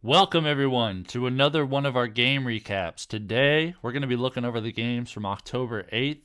Welcome, everyone, to another one of our game recaps. Today, we're going to be looking over the games from October 8th.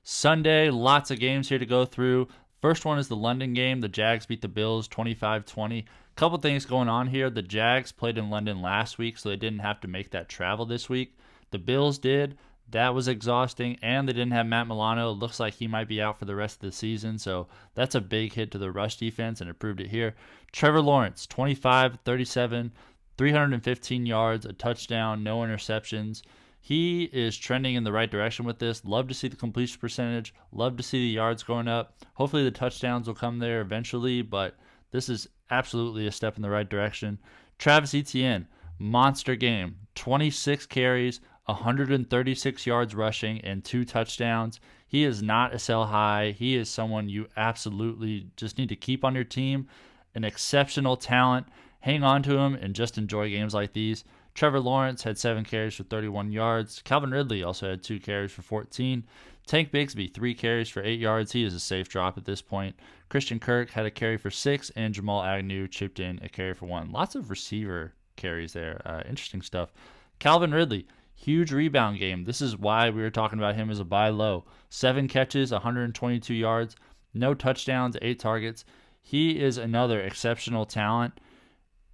Sunday, lots of games here to go through. First one is the London game. The Jags beat the Bills 25-20. Couple things going on here. The Jags played in London last week, so they didn't have to make that travel this week. The Bills did. That was exhausting, and they didn't have Matt Milano. It looks like he might be out for the rest of the season, so that's a big hit to the rush defense, and it proved it here. Trevor Lawrence, 25-37. 315 yards, a touchdown, no interceptions. He is trending in the right direction with this. Love to see the completion percentage. Love to see the yards going up. Hopefully the touchdowns will come there eventually, but this is absolutely a step in the right direction. Travis Etienne, monster game. 26 carries, 136 yards rushing, and 2 touchdowns. He is not a sell high. He is someone you absolutely just need to keep on your team. An exceptional talent. Hang on to him and just enjoy games like these. Trevor Lawrence had 7 carries for 31 yards. Calvin Ridley also had 2 carries for 14. Tank Bigsby, 3 carries for 8 yards. He is a safe drop at this point. Christian Kirk had a carry for 6, and Jamal Agnew chipped in a carry for 1. Lots of receiver carries there. Interesting stuff. Calvin Ridley, huge rebound game. This is why we were talking about him as a buy low. 7 catches, 122 yards, no touchdowns, 8 targets. He is another exceptional talent.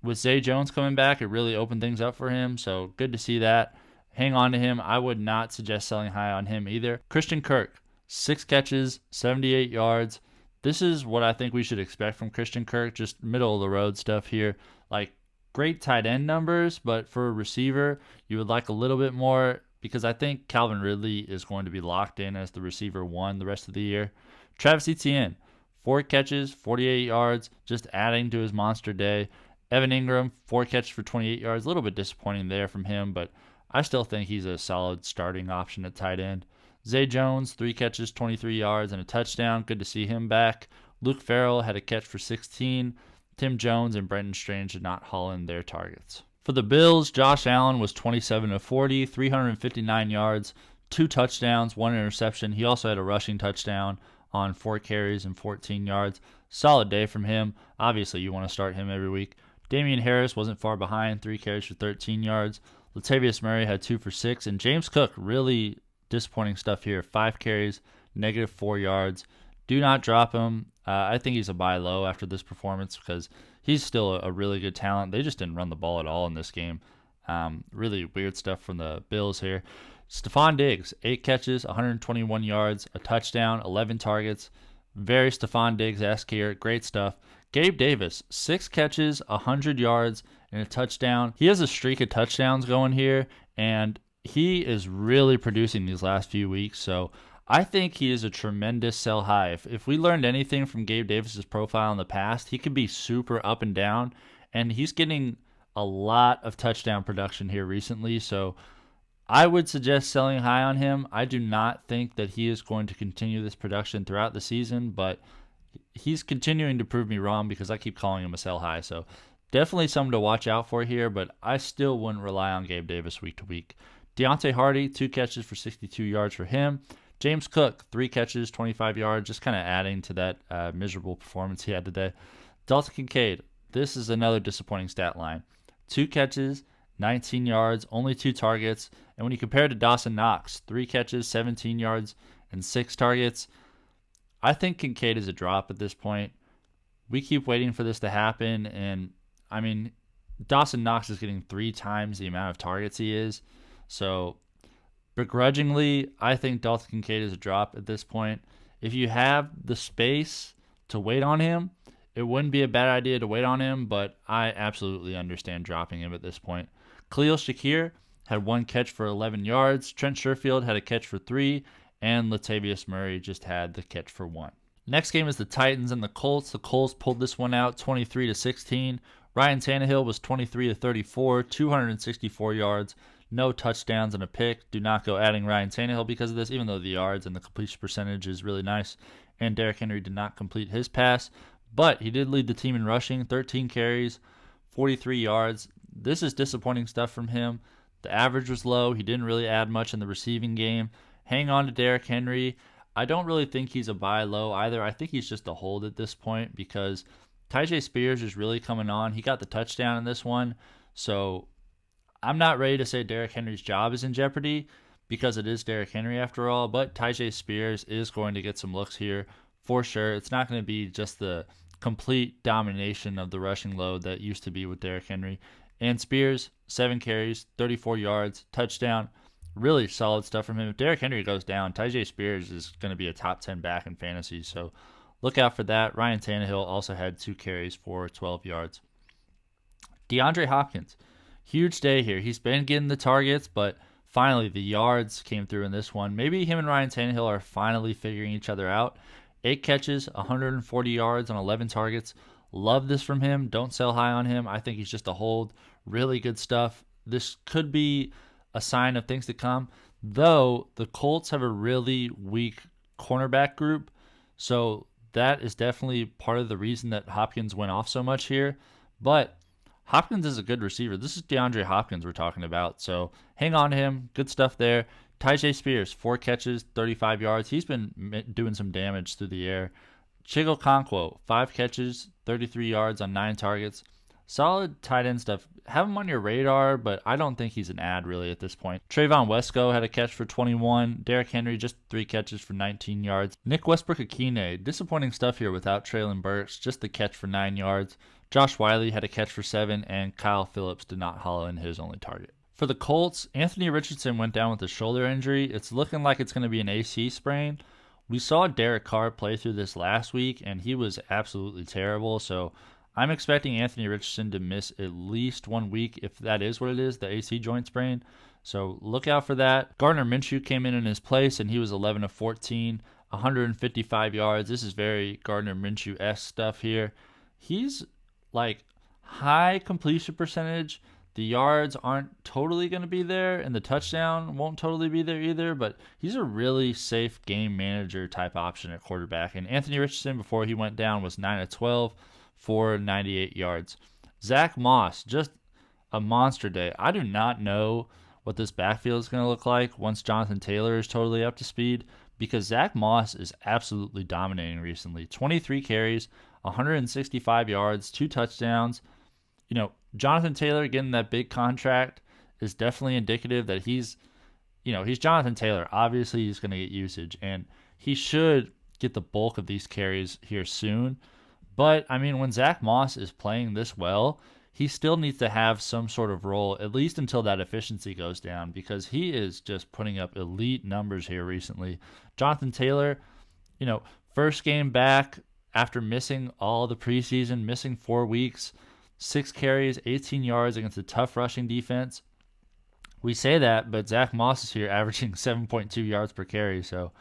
With Zay Jones coming back, it really opened things up for him, so good to see that. Hang on to him. I would not suggest selling high on him either. Christian Kirk, 6 catches, 78 yards. This is what I think we should expect from Christian Kirk, just middle-of-the-road stuff here. Like, great tight end numbers, but for a receiver, you would like a little bit more because I think Calvin Ridley is going to be locked in as the receiver 1 the rest of the year. Travis Etienne, 4 catches, 48 yards, just adding to his monster day. Evan Engram, 4 catches for 28 yards. A little bit disappointing there from him, but I still think he's a solid starting option at tight end. Zay Jones, 3 catches, 23 yards, and a touchdown. Good to see him back. Luke Farrell had a catch for 16. Tim Jones and Brenton Strange did not haul in their targets. For the Bills, Josh Allen was 27 of 40, 359 yards, 2 touchdowns, 1 interception. He also had a rushing touchdown on 4 carries and 14 yards. Solid day from him. Obviously, you want to start him every week. Damien Harris wasn't far behind, 3 carries for 13 yards. Latavius Murray had 2 for 6. And James Cook, really disappointing stuff here. 5 carries, -4 yards. Do not drop him. I think he's a buy low after this performance because he's still a really good talent. They just didn't run the ball at all in this game. Really weird stuff from the Bills here. Stefon Diggs, 8 catches, 121 yards, a touchdown, 11 targets. Very Stefon Diggs-esque here. Great stuff. Gabe Davis, 6 catches, 100 yards, and a touchdown. He has a streak of touchdowns going here, and he is really producing these last few weeks. So I think he is a tremendous sell high. If we learned anything from Gabe Davis's profile in the past, he could be super up and down, and he's getting a lot of touchdown production here recently. So I would suggest selling high on him. I do not think that he is going to continue this production throughout the season, but he's continuing to prove me wrong because I keep calling him a sell high. So definitely something to watch out for here, but I still wouldn't rely on Gabe Davis week to week. Deontay Hardy, 2 catches for 62 yards for him. James Cook, 3 catches, 25 yards, just kind of adding to that miserable performance he had today. Dalton Kincaid, this is another disappointing stat line. 2 catches, 19 yards, only 2 targets. And when you compare it to Dawson Knox, 3 catches, 17 yards, and 6 targets, I think Kincaid is a drop at this point. We keep waiting for this to happen, and I mean, Dawson Knox is getting 3 times the amount of targets he is. So, begrudgingly, I think Dalton Kincaid is a drop at this point. If you have the space to wait on him, it wouldn't be a bad idea to wait on him, but I absolutely understand dropping him at this point. Khalil Shakir had 1 catch for 11 yards. Trent Sherfield had a catch for 3. And Latavius Murray just had the catch for 1. Next game is the Titans and the Colts. The Colts pulled this one out 23-16. Ryan Tannehill was 23-34, 264 yards, no touchdowns and a pick. Do not go adding Ryan Tannehill because of this, even though the yards and the completion percentage is really nice. And Derrick Henry did not complete his pass, but he did lead the team in rushing, 13 carries, 43 yards. This is disappointing stuff from him. The average was low. He didn't really add much in the receiving game. Hang on to Derrick Henry. I don't really think he's a buy low either. I think he's just a hold at this point because Tyjae Spears is really coming on. He got the touchdown in this one. So I'm not ready to say Derrick Henry's job is in jeopardy because it is Derrick Henry after all, but Tyjae Spears is going to get some looks here for sure. It's not going to be just the complete domination of the rushing load that used to be with Derrick Henry. And Spears, 7 carries, 34 yards, touchdown. Really solid stuff from him. If Derrick Henry goes down, Tyjae Spears is going to be a top 10 back in fantasy, so look out for that. Ryan Tannehill also had 2 carries for 12 yards. DeAndre Hopkins, huge day here. He's been getting the targets, but finally the yards came through in this one. Maybe him and Ryan Tannehill are finally figuring each other out. 8 catches, 140 yards on 11 targets. Love this from him. Don't sell high on him. I think he's just a hold. Really good stuff. This could be a sign of things to come, though the Colts have a really weak cornerback group, so that is definitely part of the reason that Hopkins went off so much here. But Hopkins is a good receiver. This is DeAndre Hopkins we're talking about, so hang on to him. Good stuff there. Tyjae Spears, 4 catches, 35 yards. He's been doing some damage through the air. Chig Okonkwo, 5 catches, 33 yards on 9 targets. Solid tight end stuff. Have him on your radar, but I don't think he's an ad really at this point. Trayvon Wesco had a catch for 21. Derrick Henry, just 3 catches for 19 yards. Nick Westbrook-Ikhine, disappointing stuff here without Treylon Burks, just the catch for 9 yards. Josh Wiley had a catch for 7, and Kyle Phillips did not hollow in his only target. For the Colts, Anthony Richardson went down with a shoulder injury. It's looking like it's going to be an AC sprain. We saw Derek Carr play through this last week, and he was absolutely terrible, so I'm expecting Anthony Richardson to miss at least 1 week, if that is what it is, the AC joint sprain. So look out for that. Gardner Minshew came in his place, and he was 11 of 14, 155 yards. This is very Gardner Minshew-esque stuff here. He's like high completion percentage. The yards aren't totally going to be there, and the touchdown won't totally be there either, but he's a really safe game manager type option at quarterback. And Anthony Richardson, before he went down, was 9 of 12 for 98 yards. Zach Moss, just a monster day. I do not know what this backfield is going to look like once Jonathan Taylor is totally up to speed, because Zach Moss is absolutely dominating recently. 23 carries, 165 yards, 2 touchdowns. You know, Jonathan Taylor getting that big contract is definitely indicative that he's Jonathan Taylor. Obviously, he's going to get usage, and he should get the bulk of these carries here soon. But, I mean, when Zach Moss is playing this well, he still needs to have some sort of role, at least until that efficiency goes down, because he is just putting up elite numbers here recently. Jonathan Taylor, first game back after missing all the preseason, missing 4 weeks, 6 carries, 18 yards against a tough rushing defense. We say that, but Zach Moss is here averaging 7.2 yards per carry, so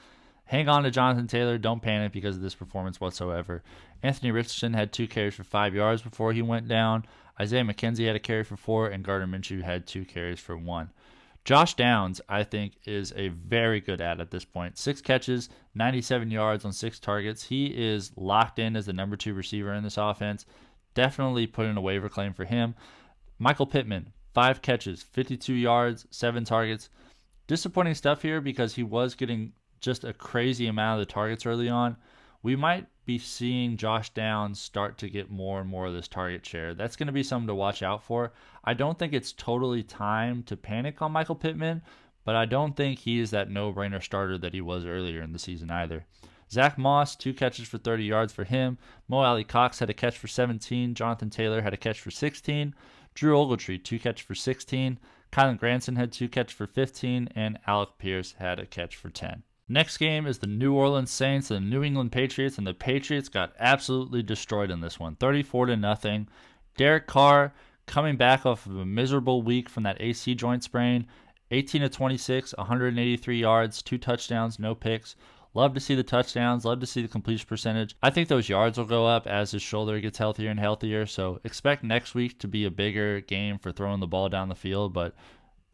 hang on to Jonathan Taylor. Don't panic because of this performance whatsoever. Anthony Richardson had 2 carries for 5 yards before he went down. Isaiah McKenzie had a carry for 4, and Gardner Minshew had 2 carries for 1. Josh Downs, I think, is a very good at this point. 6 catches, 97 yards on 6 targets. He is locked in as the number 2 receiver in this offense. Definitely put in a waiver claim for him. Michael Pittman, 5 catches, 52 yards, 7 targets. Disappointing stuff here because he was getting just a crazy amount of the targets early on. We might be seeing Josh Downs start to get more and more of this target share. That's going to be something to watch out for. I don't think it's totally time to panic on Michael Pittman, but I don't think he is that no-brainer starter that he was earlier in the season either. Zach Moss, 2 catches for 30 yards for him. Mo Alley-Cox had a catch for 17. Jonathan Taylor had a catch for 16. Drew Ogletree, 2 catches for 16. Kylan Granson had 2 catches for 15. And Alec Pierce had a catch for 10. Next game is the New Orleans Saints and the New England Patriots, and the Patriots got absolutely destroyed in this one, 34-0. Derek Carr coming back off of a miserable week from that AC joint sprain, 18 of 26, 183 yards, 2 touchdowns, no picks. Love to see the touchdowns, love to see the completion percentage. I think those yards will go up as his shoulder gets healthier and healthier, so expect next week to be a bigger game for throwing the ball down the field, but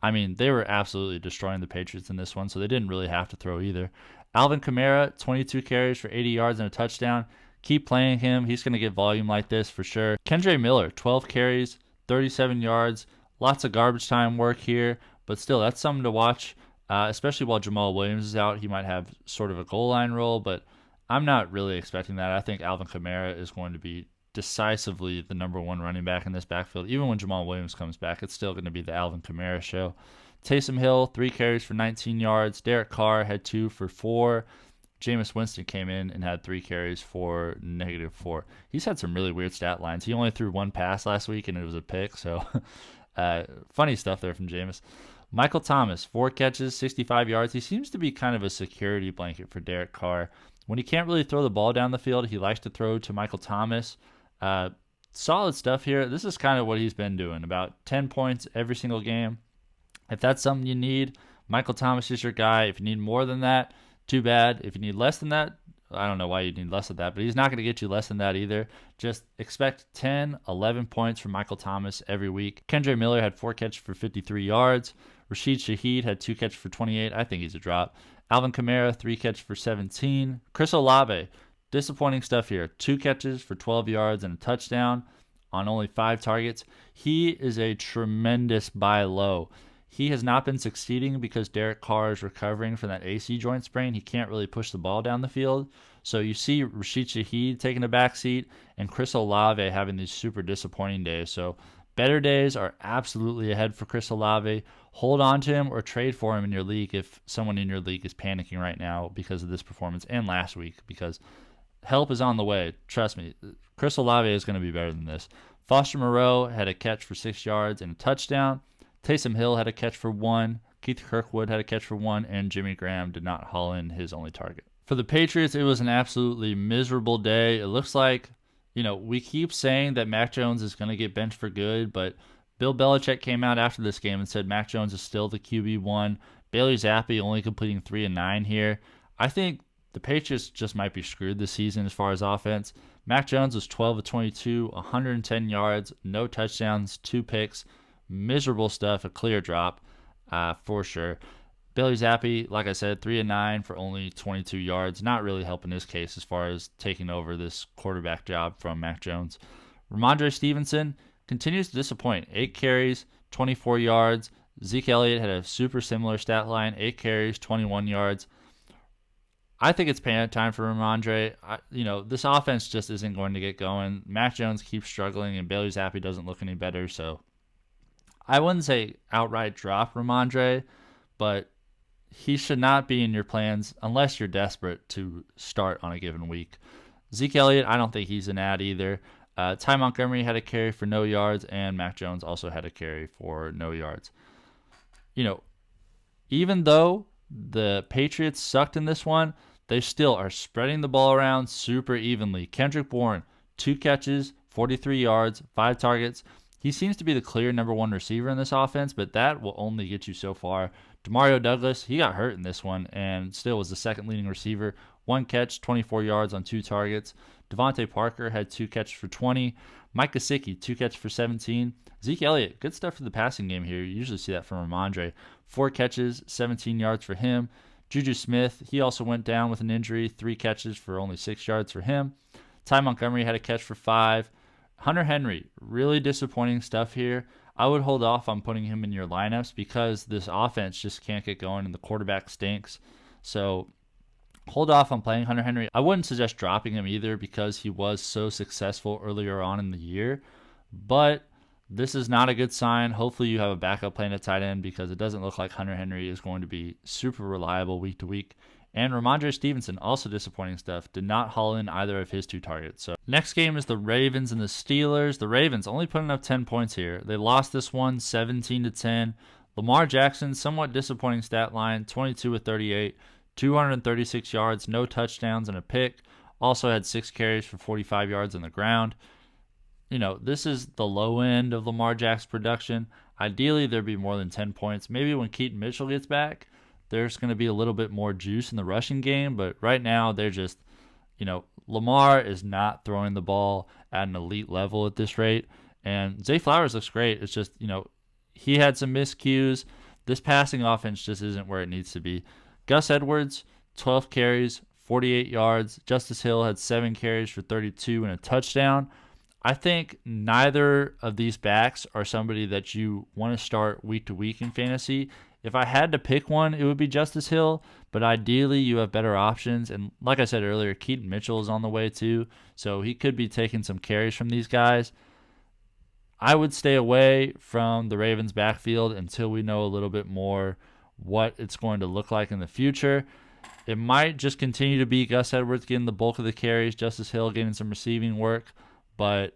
I mean, they were absolutely destroying the Patriots in this one, so they didn't really have to throw either. Alvin Kamara, 22 carries for 80 yards and a touchdown. Keep playing him. He's going to get volume like this for sure. Kendre Miller, 12 carries, 37 yards. Lots of garbage time work here, but still, that's something to watch, especially while Jamal Williams is out. He might have sort of a goal line role, but I'm not really expecting that. I think Alvin Kamara is going to be decisively the number one running back in this backfield. Even when Jamal Williams comes back, it's still going to be the Alvin Kamara show. Taysom Hill, 3 carries for 19 yards. Derek Carr had 2 for 4. Jameis Winston came in and had 3 carries for -4. He's had some really weird stat lines. He only threw 1 pass last week, and it was a pick. So funny stuff there from Jameis. Michael Thomas, 4 catches, 65 yards. He seems to be kind of a security blanket for Derek Carr. When he can't really throw the ball down the field, he likes to throw to Michael Thomas. Solid stuff here. This is kind of what he's been doing, about 10 points every single game. If that's something you need, Michael Thomas is your guy. If you need more than that, too bad. If you need less than that, I don't know why you need less of that, but he's not going to get you less than that either. Just expect 10, 11 points from Michael Thomas every week. Kendre Miller had 4 catches for 53 yards. Rashid Shaheed had 2 catches for 28. I think he's a drop. Alvin Kamara, 3 catches for 17. Chris Olave, disappointing stuff here. 2 catches for 12 yards and a touchdown on only 5 targets. He is a tremendous buy low. He has not been succeeding because Derek Carr is recovering from that AC joint sprain. He can't really push the ball down the field. So you see Rashid Shaheed taking a back seat and Chris Olave having these super disappointing days. So better days are absolutely ahead for Chris Olave. Hold on to him or trade for him in your league if someone in your league is panicking right now because of this performance and last week, because help is on the way. Trust me, Chris Olave is going to be better than this. Foster Moreau had a catch for 6 yards and a touchdown. Taysom Hill had a catch for 1. Keith Kirkwood had a catch for 1. And Jimmy Graham did not haul in his only target. For the Patriots, it was an absolutely miserable day. It looks like, we keep saying that Mac Jones is going to get benched for good, but Bill Belichick came out after this game and said Mac Jones is still the QB1. Bailey Zappi only completing 3 and 9 here. I think the Patriots just might be screwed this season as far as offense. Mac Jones was 12 of 22, 110 yards, no touchdowns, 2 picks. Miserable stuff, a clear drop for sure. Bailey Zappi, like I said, 3 and 9 for only 22 yards. Not really helping his case as far as taking over this quarterback job from Mac Jones. Ramondre Stevenson continues to disappoint. 8 carries, 24 yards. Zeke Elliott had a super similar stat line, 8 carries, 21 yards. I think it's panic time for Ramondre. This offense just isn't going to get going. Mac Jones keeps struggling, and Bailey Zappi doesn't look any better, so I wouldn't say outright drop Ramondre, but he should not be in your plans unless you're desperate to start on a given week. Zeke Elliott, I don't think he's an ad either. Ty Montgomery had a carry for no yards, and Mac Jones also had a carry for no yards. Even though the Patriots sucked in this one, they still are spreading the ball around super evenly. Kendrick Bourne, 2 catches, 43 yards, 5 targets. He seems to be the clear number 1 receiver in this offense, but that will only get you so far. Demario Douglas, he got hurt in this one and still was the second leading receiver. 1 catch, 24 yards on 2 targets. Devontae Parker had 2 catches for 20. Mike Gesicki, 2 catches for 17. Zeke Elliott, good stuff for the passing game here. You usually see that from Ramondre. 4 catches, 17 yards for him. Juju Smith, he also went down with an injury. 3 catches for only 6 yards for him. Ty Montgomery had a catch for 5. Hunter Henry, really disappointing stuff here. I would hold off on putting him in your lineups because this offense just can't get going and the quarterback stinks. So hold off on playing Hunter Henry. I wouldn't suggest dropping him either because he was so successful earlier on in the year. But this is not a good sign. Hopefully you have a backup plan at tight end because it doesn't look like Hunter Henry is going to be super reliable week to week. And Ramondre Stevenson, also disappointing stuff, did not haul in either of his 2 targets. So next game is the Ravens and the Steelers. The Ravens only putting up 10 points here. They lost this one 17-10. Lamar Jackson, somewhat disappointing stat line, 22 of 38, 236 yards, no touchdowns and a pick. Also had 6 carries for 45 yards on the ground. This is the low end of Lamar Jackson's production. Ideally, there'd be more than 10 points. Maybe when Keaton Mitchell gets back, there's going to be a little bit more juice in the rushing game, but right now they're just, Lamar is not throwing the ball at an elite level at this rate, and Zay Flowers looks great. It's just, he had some miscues. This passing offense just isn't where it needs to be. Gus Edwards, 12 carries, 48 yards. Justice Hill had 7 carries for 32 and a touchdown. I think neither of these backs are somebody that you want to start week to week in fantasy. If I had to pick one, it would be Justice Hill, but ideally you have better options. And like I said earlier, Keaton Mitchell is on the way too, so he could be taking some carries from these guys. I would stay away from the Ravens backfield until we know a little bit more what it's going to look like in the future. It might just continue to be Gus Edwards getting the bulk of the carries, Justice Hill getting some receiving work. But,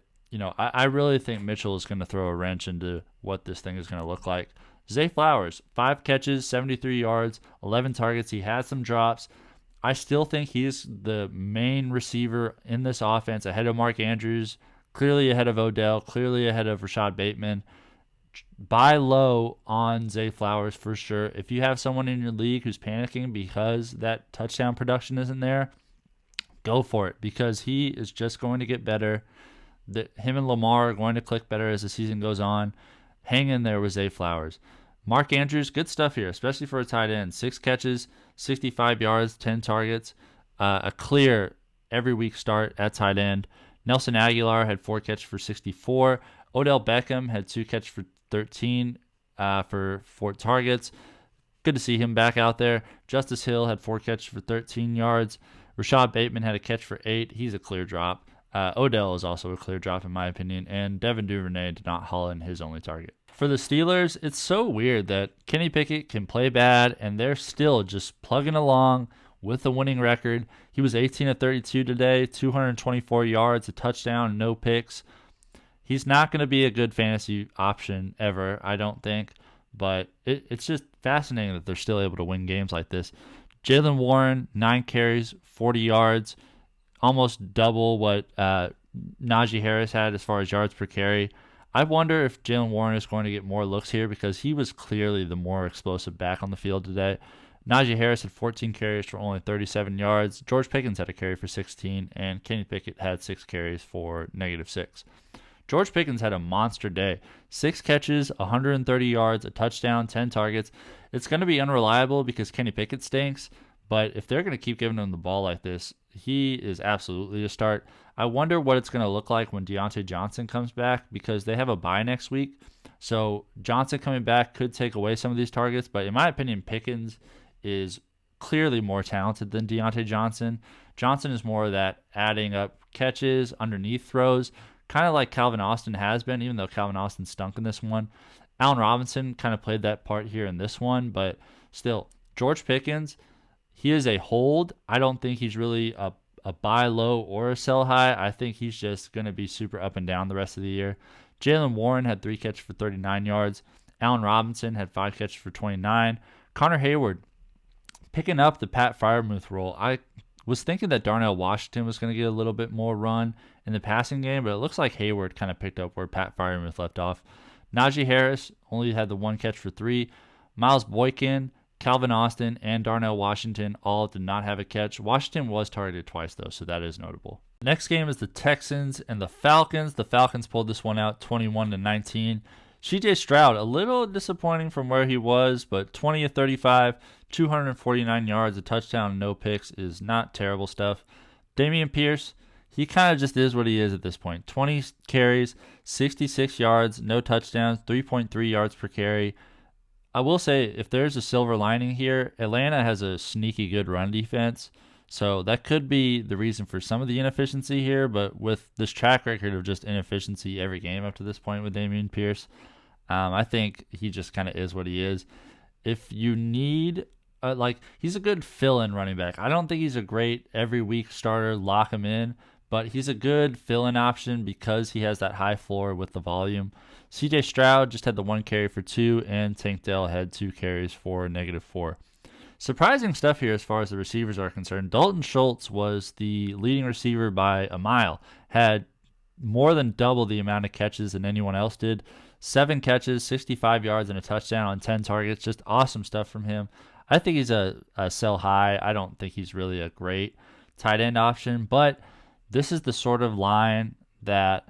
I really think Mitchell is going to throw a wrench into what this thing is going to look like. Zay Flowers, 5 catches, 73 yards, 11 targets. He had some drops. I still think he's the main receiver in this offense ahead of Mark Andrews, clearly ahead of Odell, clearly ahead of Rashad Bateman. Buy low on Zay Flowers for sure. If you have someone in your league who's panicking because that touchdown production isn't there, go for it because he is just going to get better. Him and Lamar are going to click better as the season goes on. Hang in there with Zay Flowers. Mark Andrews, good stuff here, especially for a tight end. 6 catches, 65 yards, 10 targets. A clear every week start at tight end. Nelson Aguilar had 4 catches for 64. Odell Beckham had 2 catches for 13 for 4 targets. Good to see him back out there. Justice Hill had 4 catches for 13 yards. Rashad Bateman had a catch for 8. He's a clear drop. Odell is also a clear drop in my opinion. And Devin Duvernay did not haul in his only target. For the Steelers, it's so weird that Kenny Pickett can play bad and they're still just plugging along with a winning record. He was 18 of 32 today, 224 yards, a touchdown, no picks. He's not going to be a good fantasy option ever, I don't think. But it's just fascinating that they're still able to win games like this. Jaylen Warren, 9 carries, 40 yards, almost double what Najee Harris had as far as yards per carry. I wonder if Jaylen Warren is going to get more looks here because he was clearly the more explosive back on the field today. Najee Harris had 14 carries for only 37 yards. George Pickens had a carry for 16, and Kenny Pickett had 6 carries for -6. George Pickens had a monster day. 6 catches, 130 yards, a touchdown, 10 targets. It's going to be unreliable because Kenny Pickett stinks, but if they're going to keep giving him the ball like this, he is absolutely a start. I wonder what it's going to look like when Deontay Johnson comes back because they have a bye next week. So Johnson coming back could take away some of these targets, but in my opinion, Pickens is clearly more talented than Deontay Johnson. Johnson is more of that adding up catches, underneath throws, kind of like Calvin Austin has been, even though Calvin Austin stunk in this one. Allen Robinson kind of played that part here in this one, but still, George Pickens, he is a hold. I don't think he's really a buy low or a sell high. I think he's just going to be super up and down the rest of the year. Jaylen Warren had 3 catches for 39 yards. Allen Robinson had 5 catches for 29. Connor Hayward picking up the Pat Freiermuth role. I was thinking that Darnell Washington was going to get a little bit more run in the passing game, but it looks like Hayward kind of picked up where Pat Freiermuth left off. Najee Harris only had the 1 catch for 3. Miles Boykin, Calvin Austin, and Darnell Washington all did not have a catch. Washington was targeted twice, though, so that is notable. Next game is the Texans and the Falcons. The Falcons pulled this one out 21-19. CJ Stroud, a little disappointing from where he was, but 20 of 35, 249 yards, a touchdown, no picks is not terrible stuff. Dameon Pierce, he kind of just is what he is at this point. 20 carries, 66 yards, no touchdowns, 3.3 yards per carry. I will say, if there's a silver lining here, Atlanta has a sneaky good run defense, so that could be the reason for some of the inefficiency here, but with this track record of just inefficiency every game up to this point with Dameon Pierce, I think he just kind of is what he is. If you need, he's a good fill-in running back. I don't think he's a great every week starter, lock him in, but he's a good fill-in option because he has that high floor with the volume. CJ Stroud just had the 1 carry for 2, and Tank Dell had 2 carries for -4. Surprising stuff here as far as the receivers are concerned. Dalton Schultz was the leading receiver by a mile, had more than double the amount of catches than anyone else did. 7 catches, 65 yards, and a touchdown on 10 targets. Just awesome stuff from him. I think he's a sell high. I don't think he's really a great tight end option, but this is the sort of line that,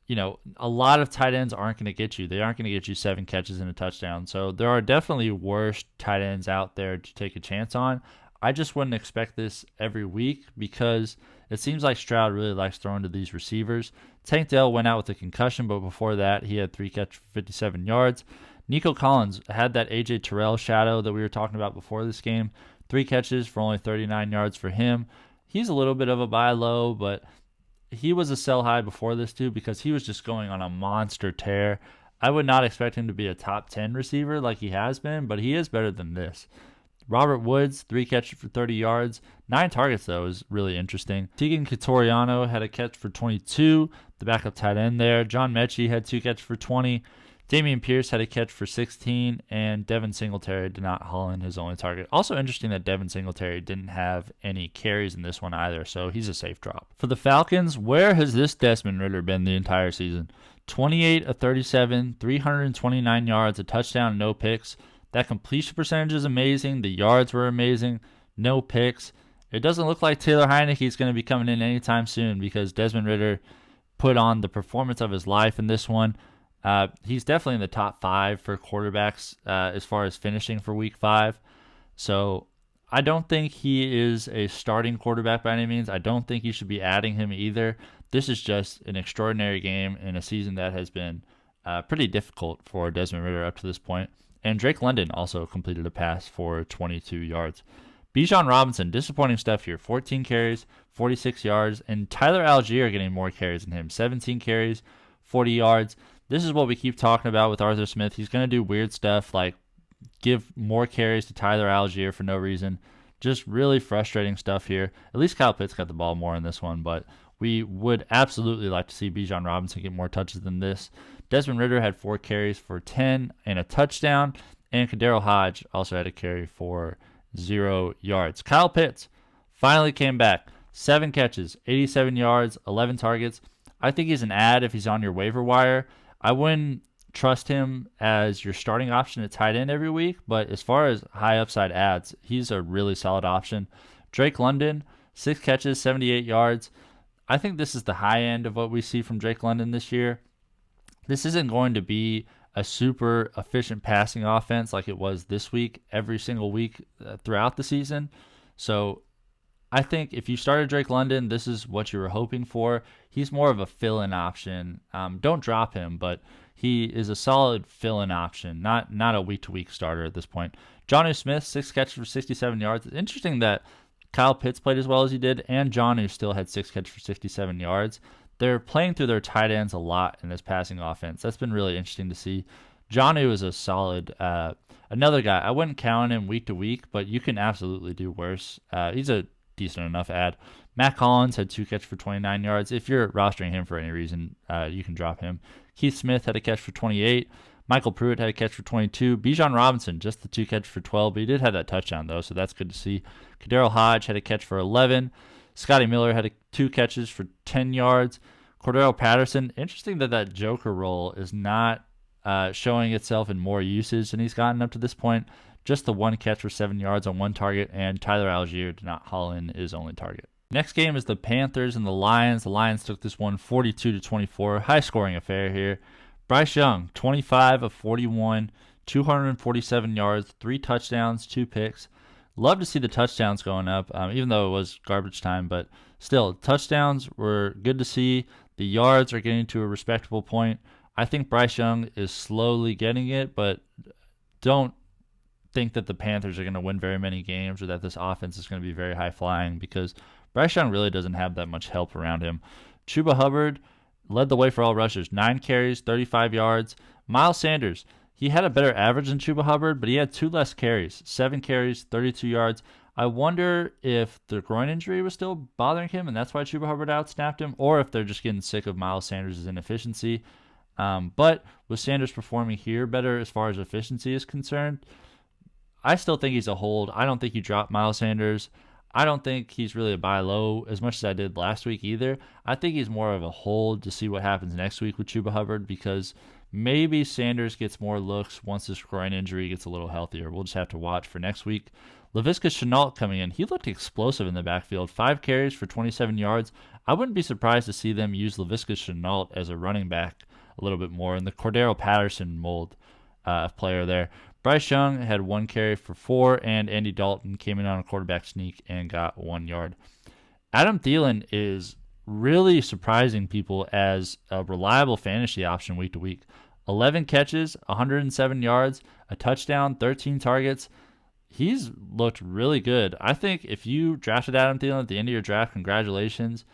a lot of tight ends aren't going to get you. They aren't going to get you 7 catches and a touchdown. So there are definitely worse tight ends out there to take a chance on. I just wouldn't expect this every week because it seems like Stroud really likes throwing to these receivers. Tank Dell went out with a concussion, but before that, he had 3 catches for 57 yards. Nico Collins had that A.J. Terrell shadow that we were talking about before this game. 3 catches for only 39 yards for him. He's a little bit of a buy low, but he was a sell high before this too because he was just going on a monster tear. I would not expect him to be a top 10 receiver like he has been, but he is better than this. Robert Woods, 3 catches for 30 yards. 9 targets, though, is really interesting. Tegan Catoriano had a catch for 22, the backup tight end there. John Mechie had 2 catches for 20. Damian Pierce had a catch for 16, and Devin Singletary did not haul in his only target. Also interesting that Devin Singletary didn't have any carries in this one either, so he's a safe drop. For the Falcons, where has this Desmond Ridder been the entire season? 28 of 37, 329 yards, a touchdown, no picks. That completion percentage is amazing. The yards were amazing. No picks. It doesn't look like Taylor Heinicke is going to be coming in anytime soon because Desmond Ridder put on the performance of his life in this one. He's definitely in the top 5 for quarterbacks as far as finishing for week 5. So I don't think he is a starting quarterback by any means. I don't think you should be adding him either. This is just an extraordinary game in a season that has been pretty difficult for Desmond Ridder up to this point. And Drake London also completed a pass for 22 yards. Bijan Robinson, disappointing stuff here. 14 carries, 46 yards. And Tyler Algier getting more carries than him. 17 carries, 40 yards. This is what we keep talking about with Arthur Smith. He's going to do weird stuff like give more carries to Tyler Algier for no reason. Just really frustrating stuff here. At least Kyle Pitts got the ball more in this one, but we would absolutely like to see Bijan Robinson get more touches than this. Desmond Ridder had 4 carries for 10 and a touchdown, and Kadero Hodge also had a carry for 0 yards. Kyle Pitts finally came back. 7 catches, 87 yards, 11 targets. I think he's an ad if he's on your waiver wire. I wouldn't trust him as your starting option at tight end every week, but as far as high upside ads, he's a really solid option. Drake London, 6 catches, 78 yards. I think this is the high end of what we see from Drake London this year. This isn't going to be a super efficient passing offense like it was this week, every single week throughout the season. So I think if you started Drake London, this is what you were hoping for. He's more of a fill-in option. Don't drop him, but he is a solid fill-in option, not a week-to-week starter at this point. Jonnu Smith, 6 catches for 67 yards. It's interesting that Kyle Pitts played as well as he did, and Jonnu still had 6 catches for 67 yards. They're playing through their tight ends a lot in this passing offense. That's been really interesting to see. Jonnu is a solid another guy. I wouldn't count him week to week, but you can absolutely do worse. He's a decent enough ad. Matt Collins had 2 catches for 29 yards. If you're rostering him for any reason, you can drop him. Keith Smith had a catch for 28. Michael Pruitt had a catch for 22. Bijan Robinson, just the 2 catches for 12, but he did have that touchdown, though, so that's good to see. Kadero Hodge had a catch for 11. Scotty Miller had 2 catches for 10 yards. Cordero Patterson, interesting that Joker role is not showing itself in more usage than he's gotten up to this point. Just the 1 catch for 7 yards on 1 target, and Tyler Algier did not haul in his only target. Next game is the Panthers and the Lions. The Lions took this one 42-24. High-scoring affair here. Bryce Young, 25 of 41, 247 yards, 3 touchdowns, 2 picks. Love to see the touchdowns going up, even though it was garbage time. But still, touchdowns were good to see. The yards are getting to a respectable point. I think Bryce Young is slowly getting it, but don't think that the Panthers are going to win very many games or that this offense is going to be very high-flying because Bryce Young really doesn't have that much help around him. Chuba Hubbard led the way for all rushers. 9 carries, 35 yards. Miles Sanders, he had a better average than Chuba Hubbard, but he had 2 less carries. 7 carries, 32 yards. I wonder if the groin injury was still bothering him, and that's why Chuba Hubbard outsnapped him, or if they're just getting sick of Miles Sanders' inefficiency. But with Sanders performing here better as far as efficiency is concerned, I still think he's a hold. I don't think you drop Miles Sanders. I don't think he's really a buy low as much as I did last week either. I think he's more of a hold to see what happens next week with Chuba Hubbard because maybe Sanders gets more looks once this groin injury gets a little healthier. We'll just have to watch for next week. Laviska Shenault coming in. He looked explosive in the backfield. 5 carries for 27 yards. I wouldn't be surprised to see them use Laviska Shenault as a running back a little bit more in the Cordero Patterson mold player there. Bryce Young had 1 carry for 4, and Andy Dalton came in on a quarterback sneak and got 1 yard. Adam Thielen is really surprising people as a reliable fantasy option week to week. 11 catches, 107 yards, a touchdown, 13 targets. He's looked really good. I think if you drafted Adam Thielen at the end of your draft, congratulations,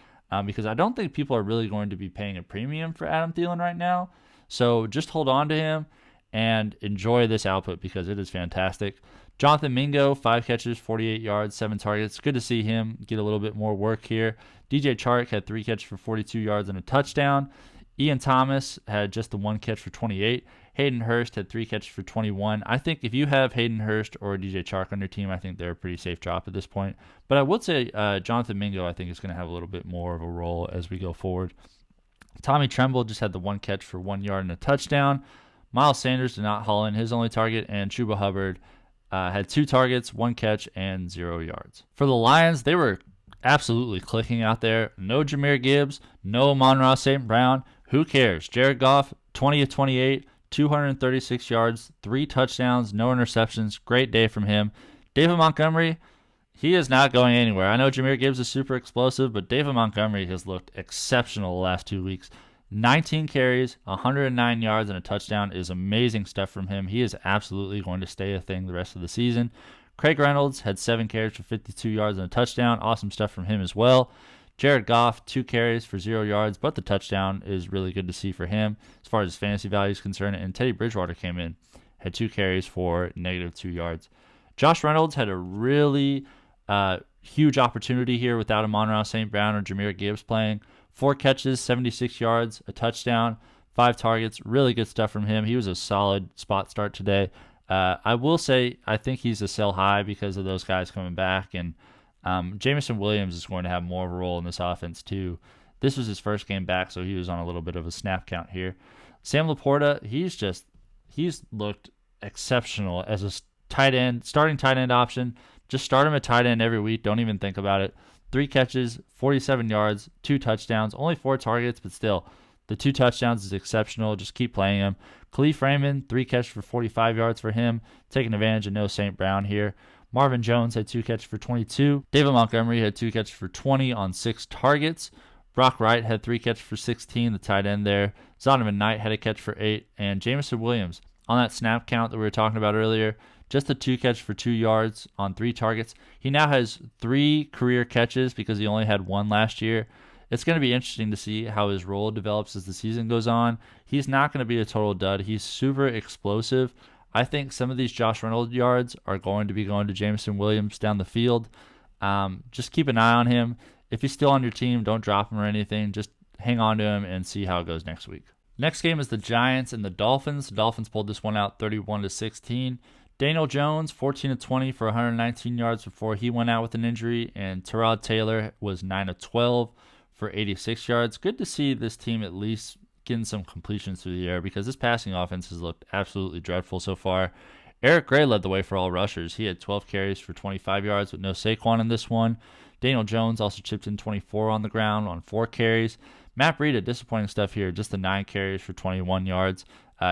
because I don't think people are really going to be paying a premium for Adam Thielen right now. So just hold on to him and enjoy this output because it is fantastic. Jonathan Mingo, 5 catches, 48 yards, 7 targets. Good to see him get a little bit more work here. DJ Chark had 3 catches for 42 yards and a touchdown. Ian Thomas had just the 1 catch for 28. Hayden Hurst had 3 catches for 21. I think if you have Hayden Hurst or DJ Chark on your team, I think they're a pretty safe drop at this point. But I would say Jonathan Mingo, I think, is going to have a little bit more of a role as we go forward. Tommy Tremble just had the 1 catch for 1 yard and a touchdown. Miles Sanders did not haul in his only target, and Chuba Hubbard had 2 targets, 1 catch, and 0 yards. For the Lions, they were absolutely clicking out there. No Jahmyr Gibbs, no Amon-Ra St. Brown. Who cares? Jared Goff, 20 of 28, 236 yards, 3 touchdowns, no interceptions. Great day from him. David Montgomery, he is not going anywhere. I know Jahmyr Gibbs is super explosive, but David Montgomery has looked exceptional the last 2 weeks. 19 carries, 109 yards, and a touchdown is amazing stuff from him. He is absolutely going to stay a thing the rest of the season. Craig Reynolds had 7 carries for 52 yards and a touchdown. Awesome stuff from him as well. Jared Goff, 2 carries for 0 yards, but the touchdown is really good to see for him as far as his fantasy value is concerned. And Teddy Bridgewater came in, had 2 carries for -2 yards. Josh Reynolds had a really huge opportunity here without Amon-Ra St. Brown or Jahmyr Gibbs playing. 4 catches, 76 yards, a touchdown, 5 targets. Really good stuff from him. He was a solid spot start today. I will say I think he's a sell high because of those guys coming back, and Jameson Williams is going to have more of a role in this offense too. This was his first game back, so he was on a little bit of a snap count here. Sam Laporta, he's looked exceptional as a starting tight end option. Just start him at tight end every week. Don't even think about it. 3 catches, 47 yards, 2 touchdowns, only 4 targets, but still, the 2 touchdowns is exceptional. Just keep playing him. Khalif Raymond, 3 catches for 45 yards for him, taking advantage of no St. Brown here. Marvin Jones had 2 catches for 22. David Montgomery had 2 catches for 20 on 6 targets. Brock Wright had 3 catches for 16, the tight end there. Zonovan Knight had a catch for 8. And Jameson Williams, on that snap count that we were talking about earlier, just a 2 catch for 2 yards on 3 targets. He now has 3 career catches because he only had 1 last year. It's going to be interesting to see how his role develops as the season goes on. He's not going to be a total dud. He's super explosive. I think some of these Josh Reynolds yards are going to be going to Jameson Williams down the field. Just keep an eye on him. If he's still on your team, don't drop him or anything. Just hang on to him and see how it goes next week. Next game is the Giants and the Dolphins. The Dolphins pulled this one out 31-16. Daniel Jones, 14 of 20 for 119 yards before he went out with an injury, and Tyrod Taylor was 9 of 12 for 86 yards. Good to see this team at least getting some completions through the air because this passing offense has looked absolutely dreadful so far. Eric Gray led the way for all rushers. He had 12 carries for 25 yards with no Saquon in this one. Daniel Jones also chipped in 24 on the ground on 4 carries. Matt Breida, disappointing stuff here, just the 9 carries for 21 yards.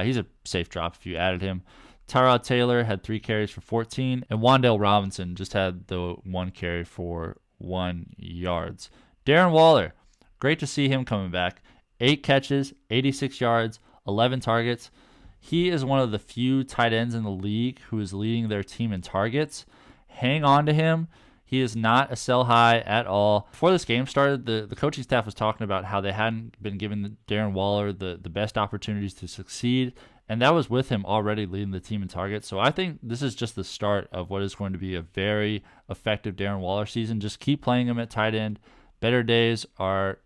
He's a safe drop if you added him. Tyrod Taylor had 3 carries for 14, and Wan'Dale Robinson just had the 1 carry for 1 yards. Darren Waller, great to see him coming back. 8 catches, 86 yards, 11 targets. He is one of the few tight ends in the league who is leading their team in targets. Hang on to him. He is not a sell high at all. Before this game started, the coaching staff was talking about how they hadn't been giving Darren Waller the best opportunities to succeed, and that was with him already leading the team in targets. So I think this is just the start of what is going to be a very effective Darren Waller season. Just keep playing him at tight end. Better days are,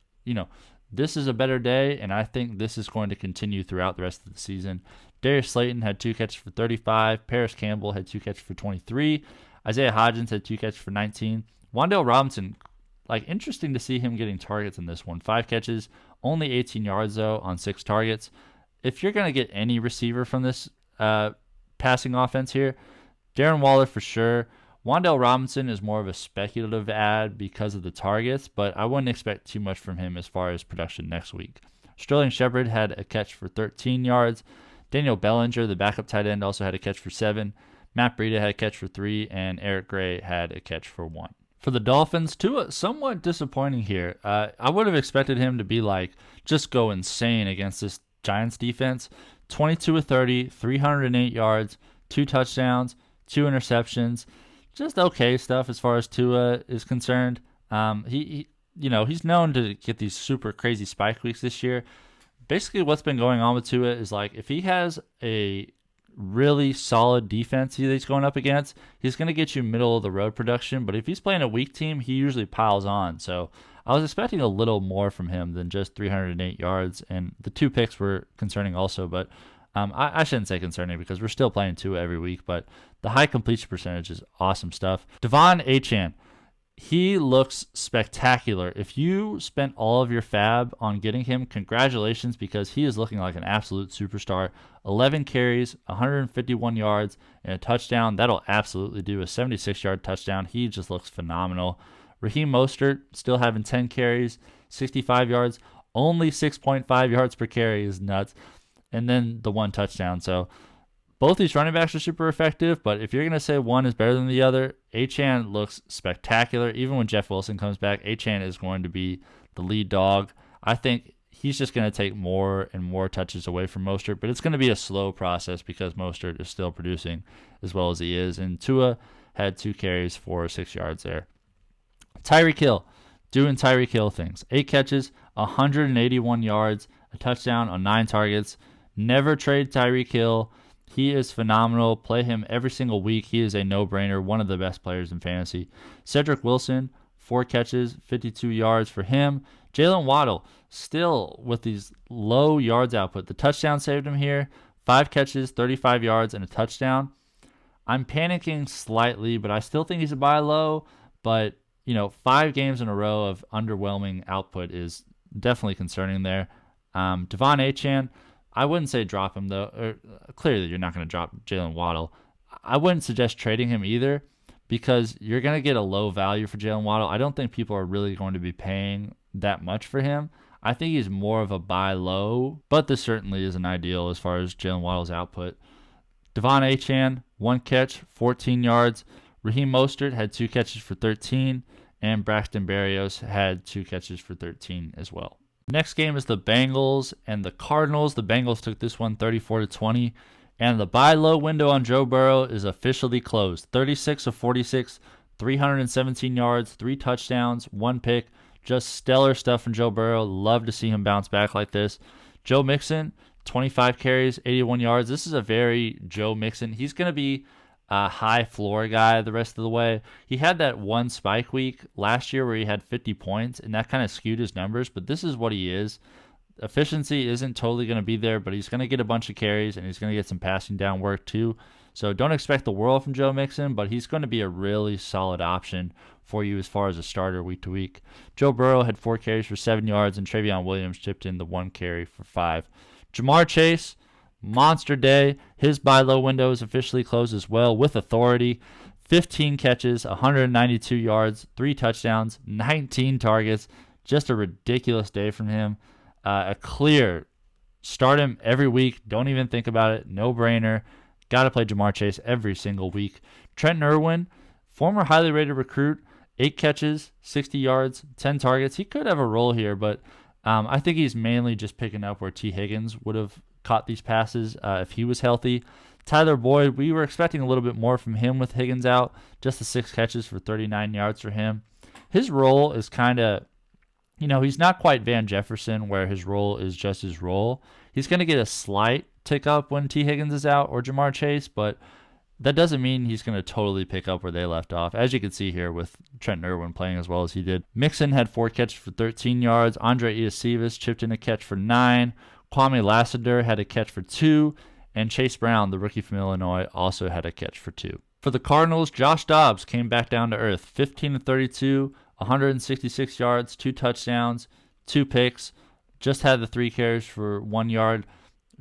this is a better day, and I think this is going to continue throughout the rest of the season. Darius Slayton had 2 catches for 35. Paris Campbell had 2 catches for 23. Isaiah Hodgins had 2 catches for 19. Wan'Dale Robinson, interesting to see him getting targets in this one. 5 catches, only 18 yards, though, on 6 targets. If you're going to get any receiver from this passing offense here, Darren Waller for sure. Wan'Dale Robinson is more of a speculative add because of the targets, but I wouldn't expect too much from him as far as production next week. Sterling Shepard had a catch for 13 yards. Daniel Bellinger, the backup tight end, also had a catch for 7. Matt Breida had a catch for 3, and Eric Gray had a catch for 1. For the Dolphins, Tua, somewhat disappointing here. I would have expected him to be just go insane against this Giants defense. 22 of 30, 308 yards, 2 touchdowns, 2 interceptions. Just okay stuff as far as Tua is concerned. He's known to get these super crazy spike weeks this year. Basically, what's been going on with Tua is if he has a really solid defense that he's going up against, he's going to get you middle of the road production. But if he's playing a weak team, he usually piles on. So I was expecting a little more from him than just 308 yards, and the 2 picks were concerning also. But I shouldn't say concerning because we're still playing Tua every week. But the high completion percentage is awesome stuff. Devon Achane. He looks spectacular. If you spent all of your fab on getting him, congratulations, because he is looking like an absolute superstar. 11 carries, 151 yards, and a touchdown. That'll absolutely do. A 76-yard touchdown. He just looks phenomenal. Raheem Mostert still having 10 carries, 65 yards. Only 6.5 yards per carry is nuts. And then the 1 touchdown. So both these running backs are super effective, but if you're going to say one is better than the other, Achane looks spectacular. Even when Jeff Wilson comes back, Achane is going to be the lead dog. I think he's just going to take more and more touches away from Mostert, but it's going to be a slow process because Mostert is still producing as well as he is. And Tua had 2 carries for 6 yards there. Tyreek Hill, doing Tyreek Hill things. 8 catches, 181 yards, a touchdown on 9 targets. Never trade Tyreek Hill. He is phenomenal. Play him every single week. He is a no-brainer, one of the best players in fantasy. Cedric Wilson, 4 catches, 52 yards for him. Jalen Waddle, still with these low yards output. The touchdown saved him here. 5 catches, 35 yards, and a touchdown. I'm panicking slightly, but I still think he's a buy low. But, 5 games in a row of underwhelming output is definitely concerning there. Devon Achane, I wouldn't say drop him, though. Clearly, you're not going to drop Jalen Waddle. I wouldn't suggest trading him either because you're going to get a low value for Jalen Waddle. I don't think people are really going to be paying that much for him. I think he's more of a buy low, but this certainly isn't ideal as far as Jalen Waddle's output. Devon Achane, 1 catch, 14 yards. Raheem Mostert had 2 catches for 13, and Braxton Berrios had 2 catches for 13 as well. Next game is the Bengals and the Cardinals. The Bengals took this one 34-20, and the buy low window on Joe Burrow is officially closed. 36 of 46, 317 yards, 3 touchdowns, 1 pick. Just stellar stuff from Joe Burrow. Love to see him bounce back like this. Joe Mixon, 25 carries, 81 yards. This is a very Joe Mixon. He's going to be a high floor guy the rest of the way. He had that 1 spike week last year where he had 50 points, and that kind of skewed his numbers, but this is what he is. Efficiency isn't totally going to be there, but he's going to get a bunch of carries, and he's going to get some passing down work too. So don't expect the world from Joe Mixon, but he's going to be a really solid option for you as far as a starter week to week. Joe Burrow had 4 carries for 7 yards, and Travion Williams chipped in the 1 carry for 5. Jamar Chase, monster day. His buy low window is officially closed as well with authority. 15 catches, 192 yards, 3 touchdowns, 19 targets. Just a ridiculous day from him. A clear start him every week. Don't even think about it. No brainer. Got to play Jamar Chase every single week. Trent Irwin, former highly rated recruit, 8 catches, 60 yards, 10 targets. He could have a role here, but I think he's mainly just picking up where T. Higgins would have caught these passes if he was healthy. Tyler Boyd, we were expecting a little bit more from him with Higgins out. Just the 6 catches for 39 yards for him. His role is kind of, he's not quite Van Jefferson where his role is just his role. He's going to get a slight tick up when T. Higgins is out or Jamar Chase, but that doesn't mean he's going to totally pick up where they left off, as you can see here with Trent Irwin playing as well as he did. Mixon had 4 catches for 13 yards. Andre Iosivas chipped in a catch for 9. Kwame Lassiter had a catch for 2. And Chase Brown, the rookie from Illinois, also had a catch for 2. For the Cardinals, Josh Dobbs came back down to earth. 15-32, 166 yards, 2 touchdowns, 2 picks. Just had the 3 carries for 1 yard.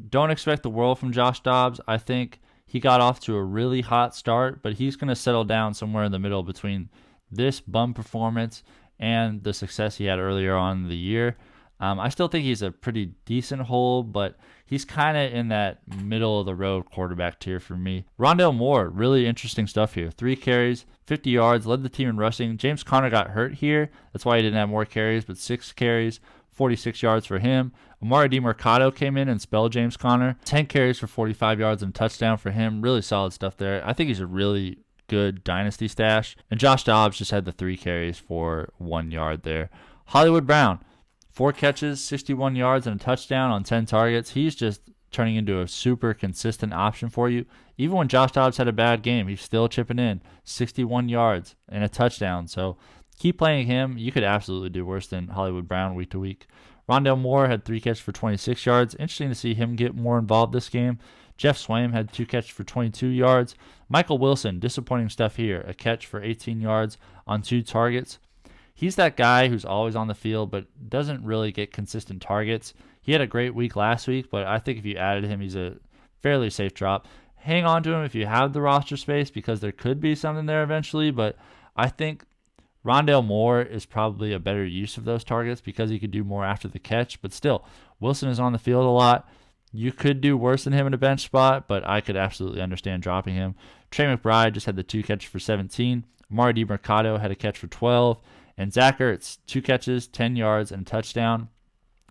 Don't expect the world from Josh Dobbs. I think he got off to a really hot start, but he's going to settle down somewhere in the middle between this bum performance and the success he had earlier on in the year. I still think he's a pretty decent hold, but he's kind of in that middle-of-the-road quarterback tier for me. Rondale Moore, really interesting stuff here. 3 carries, 50 yards, led the team in rushing. James Conner got hurt here. That's why he didn't have more carries, but 6 carries, 46 yards for him. Amari DiMercado came in and spelled James Conner. 10 carries for 45 yards and a touchdown for him. Really solid stuff there. I think he's a really good dynasty stash. And Josh Dobbs just had the 3 carries for 1 yard there. Hollywood Brown, 4 catches, 61 yards, and a touchdown on 10 targets. He's just turning into a super consistent option for you. Even when Josh Dobbs had a bad game, he's still chipping in 61 yards and a touchdown. So keep playing him. You could absolutely do worse than Hollywood Brown week to week. Rondale Moore had 3 catches for 26 yards. Interesting to see him get more involved this game. Jeff Swaim had 2 catches for 22 yards. Michael Wilson, disappointing stuff here. A catch for 18 yards on 2 targets. He's that guy who's always on the field but doesn't really get consistent targets. He had a great week last week, but I think if you added him, he's a fairly safe drop. Hang on to him if you have the roster space because there could be something there eventually, but I think Rondale Moore is probably a better use of those targets because he could do more after the catch, but still, Wilson is on the field a lot. You could do worse than him in a bench spot, but I could absolutely understand dropping him. Trey McBride just had the 2 catches for 17. Amari DiMercado had a catch for 12. And Zach Ertz, 2 catches, 10 yards, and a touchdown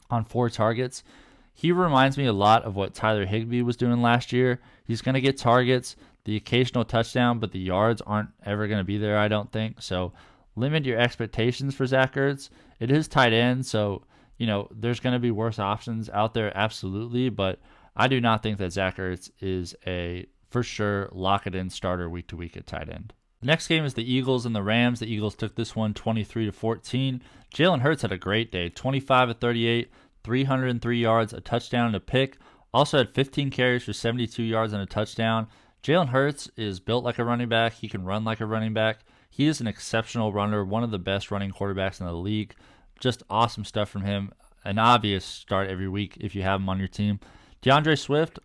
on 4 targets. He reminds me a lot of what Tyler Higbee was doing last year. He's going to get targets, the occasional touchdown, but the yards aren't ever going to be there, I don't think. So limit your expectations for Zach Ertz. It is tight end, so there's going to be worse options out there, absolutely. But I do not think that Zach Ertz is a, for sure, lock-it-in starter week to week at tight end. The next game is the Eagles and the Rams. The Eagles took this one 23-14. Jalen Hurts had a great day, 25 of 38, 303 yards, a touchdown and a pick. Also had 15 carries for 72 yards and a touchdown. Jalen Hurts is built like a running back. He can run like a running back. He is an exceptional runner, one of the best running quarterbacks in the league. Just awesome stuff from him. An obvious start every week if you have him on your team. DeAndre Swift,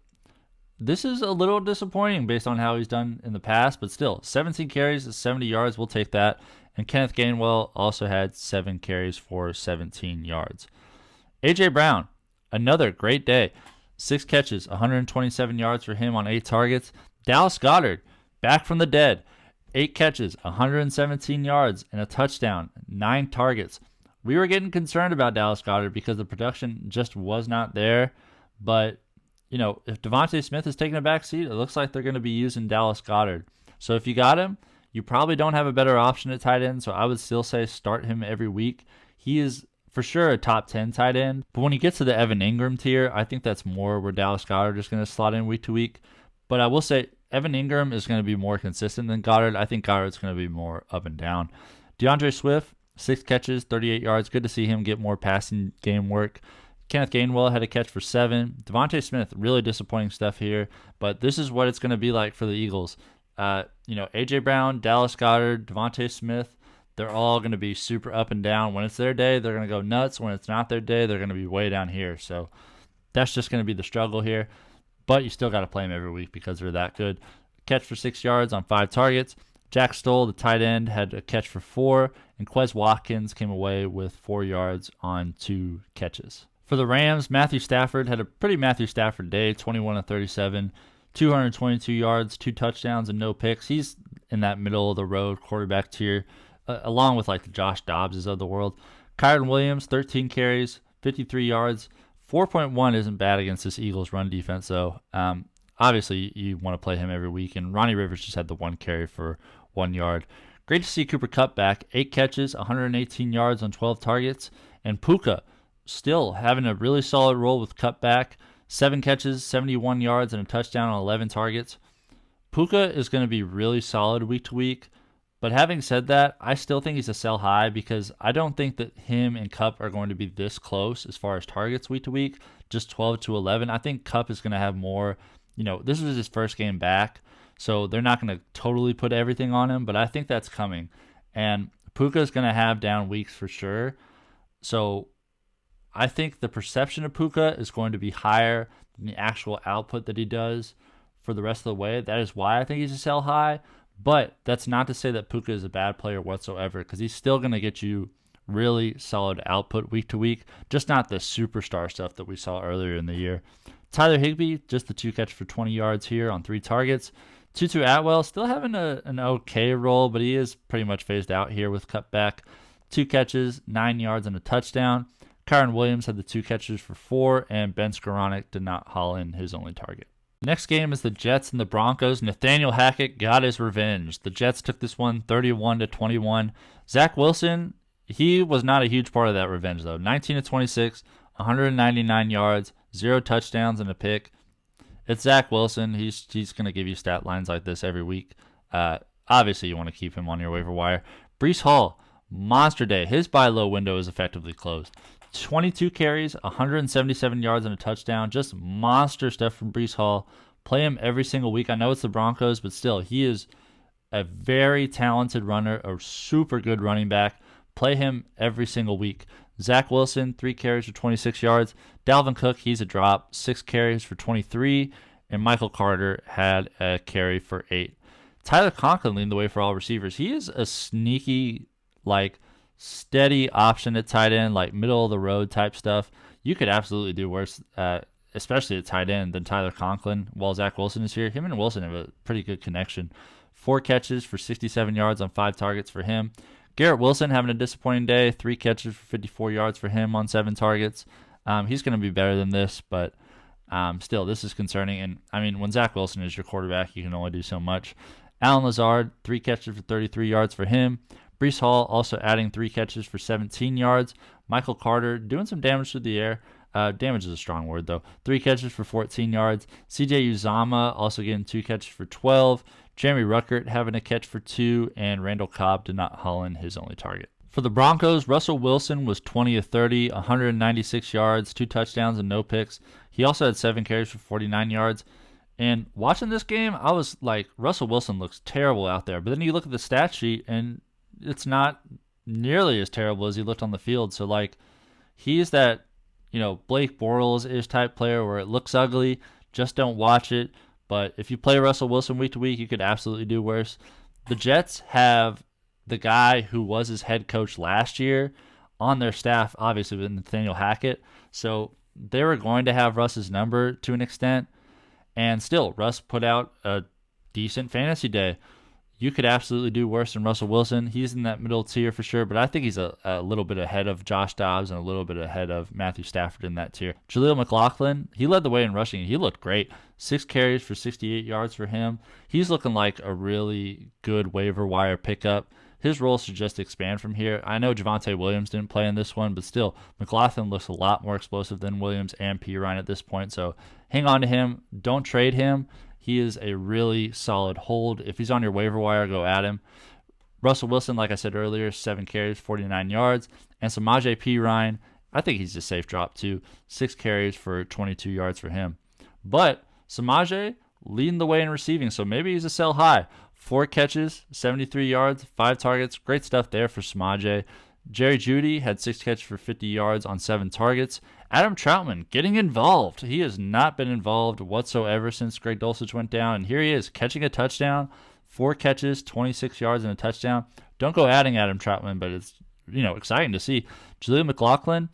this is a little disappointing based on how he's done in the past, but still, 17 carries, 70 yards, we'll take that. And Kenneth Gainwell also had 7 carries for 17 yards. A.J. Brown, another great day. 6 catches, 127 yards for him on 8 targets. Dallas Goedert, back from the dead. 8 catches, 117 yards, and a touchdown, 9 targets. We were getting concerned about Dallas Goedert because the production just was not there, but if Devontae Smith is taking a back seat, it looks like they're going to be using Dallas Goedert. So if you got him, you probably don't have a better option at tight end, so I would still say start him every week. He is for sure a top 10 tight end, but when he gets to the Evan Engram tier, I think that's more where Dallas Goedert is going to slot in week to week. But I will say Evan Engram is going to be more consistent than Goddard. I think Goddard's going to be more up and down. DeAndre Swift, 6 catches, 38 yards. Good to see him get more passing game work. Kenneth Gainwell had a catch for 7. Devontae Smith, really disappointing stuff here, but this is what it's going to be like for the Eagles. A.J. Brown, Dallas Goedert, Devontae Smith, they're all going to be super up and down. When it's their day, they're going to go nuts. When it's not their day, they're going to be way down here. So that's just going to be the struggle here, but you still got to play them every week because they're that good. Catch for 6 yards on 5 targets. Jack Stoll, the tight end, had a catch for 4, and Quez Watkins came away with 4 yards on 2 catches. For the Rams, Matthew Stafford had a pretty Matthew Stafford day, 21 of 37, 222 yards, 2 touchdowns, and no picks. He's in that middle-of-the-road quarterback tier, along with like the Josh Dobbses of the world. Kyron Williams, 13 carries, 53 yards. 4.1 isn't bad against this Eagles run defense, though. Obviously, you want to play him every week, and Ronnie Rivers just had the 1 carry for 1 yard. Great to see Cooper Kupp back, 8 catches, 118 yards on 12 targets, and Puka still having a really solid role with Kupp back, 7 catches, 71 yards, and a touchdown on 11 targets. Puka is going to be really solid week to week, but having said that, I still think he's a sell high because I don't think that him and Kupp are going to be this close as far as targets week to week, just 12 to 11. I think Kupp is going to have more. This was his first game back, so they're not going to totally put everything on him, but I think that's coming. And Puka is going to have down weeks for sure. So I think the perception of Puka is going to be higher than the actual output that he does for the rest of the way. That is why I think he's a sell high, but that's not to say that Puka is a bad player whatsoever because he's still going to get you really solid output week to week, just not the superstar stuff that we saw earlier in the year. Tyler Higbee, just the 2 catches for 20 yards here on 3 targets. Tutu Atwell still having an okay role, but he is pretty much phased out here with cutback. 2 catches, 9 yards, and a touchdown. Kyron Williams had the 2 catches for 4, and Ben Skoranek did not haul in his only target. Next game is the Jets and the Broncos. Nathaniel Hackett got his revenge. The Jets took this one 31-21. Zach Wilson, he was not a huge part of that revenge, though. 19-26, 199 yards, 0 touchdowns, and a pick. It's Zach Wilson. He's going to give you stat lines like this every week. Obviously, you want to keep him on your waiver wire. Breece Hall, monster day. His buy low window is effectively closed. 22 carries, 177 yards, and a touchdown. Just monster stuff from Breece Hall. Play him every single week. I know it's the Broncos, but still, he is a very talented runner, a super good running back. Play him every single week. Zach Wilson, 3 carries for 26 yards. Dalvin Cook, he's a drop, 6 carries for 23. And Michael Carter had a carry for 8. Tyler Conklin leading the way for all receivers. He is a sneaky, steady option at tight end, middle of the road type stuff. You could absolutely do worse, especially at tight end, than Tyler Conklin while Zach Wilson is here. Him and Wilson have a pretty good connection. 4 catches for 67 yards on 5 targets for him. Garrett Wilson having a disappointing day. 3 catches for 54 yards for him on 7 targets. He's going to be better than this, but still, this is concerning. And, when Zach Wilson is your quarterback, you can only do so much. Allen Lazard, 3 catches for 33 yards for him. Breece Hall also adding 3 catches for 17 yards. Michael Carter doing some damage to the air. Damage is a strong word, though. 3 catches for 14 yards. CJ Uzama also getting 2 catches for 12. Jeremy Ruckert having a catch for 2. And Randall Cobb did not haul in his only target. For the Broncos, Russell Wilson was 20 of 30, 196 yards, 2 touchdowns, and no picks. He also had 7 carries for 49 yards. And watching this game, I was like, Russell Wilson looks terrible out there. But then you look at the stat sheet, and it's not nearly as terrible as he looked on the field. So, he's that, Blake Bortles-ish type player where it looks ugly. Just don't watch it. But if you play Russell Wilson week to week, you could absolutely do worse. The Jets have the guy who was his head coach last year on their staff, obviously, with Nathaniel Hackett. So they were going to have Russ's number to an extent. And still, Russ put out a decent fantasy day. You could absolutely do worse than Russell Wilson. He's in that middle tier for sure, but I think he's a little bit ahead of Josh Dobbs and a little bit ahead of Matthew Stafford in that tier. Jaleel McLaughlin, he led the way in rushing. He looked great. 6 carries for 68 yards for him. He's looking like a really good waiver wire pickup. His role should just expand from here. I know Javonte Williams didn't play in this one, but still, McLaughlin looks a lot more explosive than Williams and Pirine at this point, so hang on to him. Don't trade him. He is a really solid hold. If he's on your waiver wire, go at him. Russell Wilson, like I said earlier, 7 carries, 49 yards. And Samaje Perine, I think he's a safe drop too. 6 carries for 22 yards for him. But Samaje leading the way in receiving, so maybe he's a sell high. 4 catches, 73 yards, 5 targets. Great stuff there for Samaje. Jerry Jeudy had 6 catches for 50 yards on 7 targets. Adam Troutman getting involved. He has not been involved whatsoever since Greg Dulcich went down. And here he is catching a touchdown, 4 catches, 26 yards, and a touchdown. Don't go adding Adam Troutman, but it's exciting to see. Jaleel McLaughlin,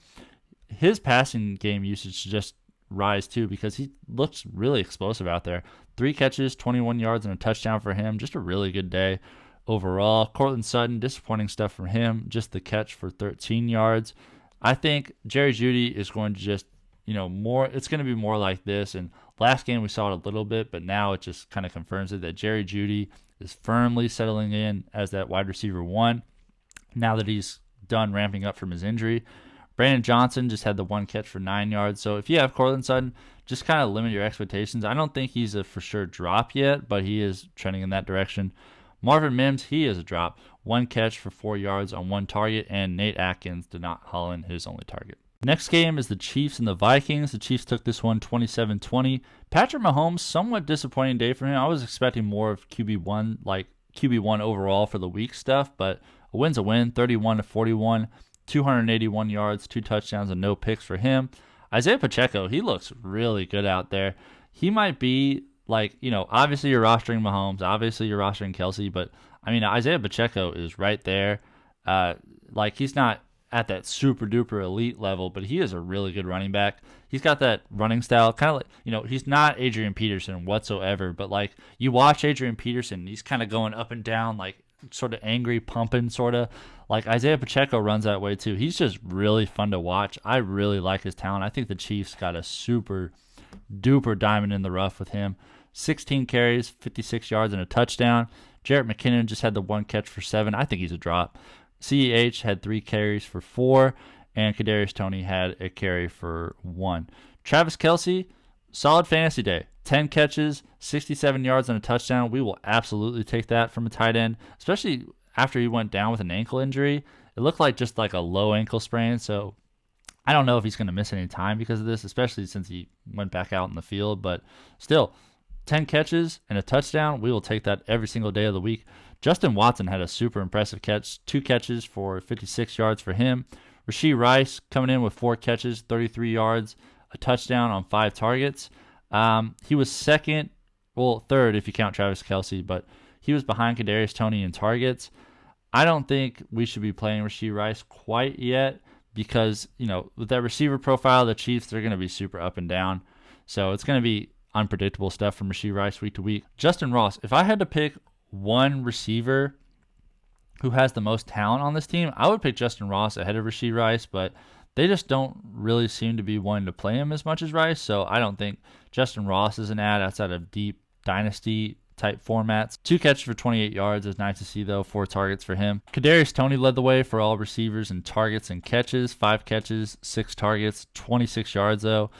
his passing game usage should just rise too because he looks really explosive out there. 3 catches, 21 yards, and a touchdown for him. Just a really good day overall. Cortland Sutton, disappointing stuff from him. Just the catch for 13 yards. I think Jerry Jeudy is going to just, it's going to be more like this. And last game we saw it a little bit, but now it just kind of confirms it that Jerry Jeudy is firmly settling in as that wide receiver 1 now that he's done ramping up from his injury. Brandon Johnson just had the 1 catch for 9 yards. So if you have Cortland Sutton, just kind of limit your expectations. I don't think he's a for sure drop yet, but he is trending in that direction. Marvin Mims, he is a drop. 1 catch for 4 yards on 1 target, and Nate Atkins did not haul in his only target. Next game is the Chiefs and the Vikings. The Chiefs took this one 27-20. Patrick Mahomes, somewhat disappointing day for him. I was expecting more of QB1, QB1 overall for the week stuff, but a win's a win, 31-41, 281 yards, 2 touchdowns, and no picks for him. Isaiah Pacheco, he looks really good out there. He might be obviously you're rostering Mahomes, obviously you're rostering Kelsey, but Isaiah Pacheco is right there. He's not at that super duper elite level, but he is a really good running back. He's got that running style, kind of like, he's not Adrian Peterson whatsoever, but like you watch Adrian Peterson, he's kind of going up and down, like sort of angry, pumping, sort of like Isaiah Pacheco runs that way too. He's just really fun to watch. I really like his talent. I think the Chiefs got a super duper diamond in the rough with him. 16 carries, 56 yards, and a touchdown. Jerick McKinnon just had the 1 catch for 7. I think he's a drop. CEH had 3 carries for 4, and Kadarius Toney had a carry for 1. Travis Kelce, solid fantasy day. 10 catches, 67 yards, and a touchdown. We will absolutely take that from a tight end, especially after he went down with an ankle injury. It looked like just like a low ankle sprain, so I don't know if he's going to miss any time because of this, especially since he went back out in the field. But still, 10 catches and a touchdown. We will take that every single day of the week. Justin Watson had a super impressive catch. 2 catches for 56 yards for him. Rashee Rice coming in with 4 catches, 33 yards, a touchdown on 5 targets. He was third if you count Travis Kelce, but he was behind Kadarius Toney in targets. I don't think we should be playing Rashee Rice quite yet because, with that receiver profile, the Chiefs, they're going to be super up and down. So it's going to be unpredictable stuff from Rashee Rice week to week. Justin Ross, if I had to pick one receiver who has the most talent on this team, I would pick Justin Ross ahead of Rashee Rice, but they just don't really seem to be wanting to play him as much as Rice, so I don't think Justin Ross is an ad outside of deep dynasty type formats. 2 catches for 28 yards is nice to see, though. 4 targets for him. Kadarius Toney led the way for all receivers in targets and catches. 5 catches, 6 targets, 26 yards, though.